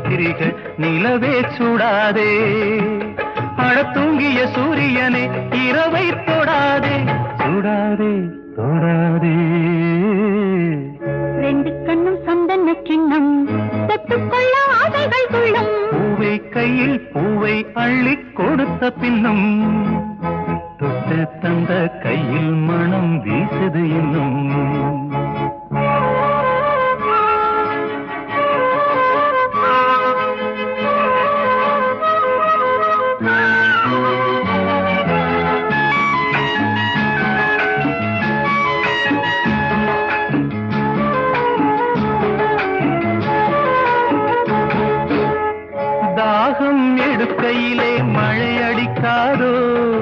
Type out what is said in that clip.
சிரிக நிலவே சுடாதே அழத்தூங்கிய சூரியனே இரவை தொடாதே சுடாதே தொடாதே ரெண்டு கண்ணும் சந்தன கிண்ணம் தொட்டுக்கொள்ள ஆசைகள் கொள்ளும் பூவை கையில் பூவை அள்ளி கொடுத்த பின்னும்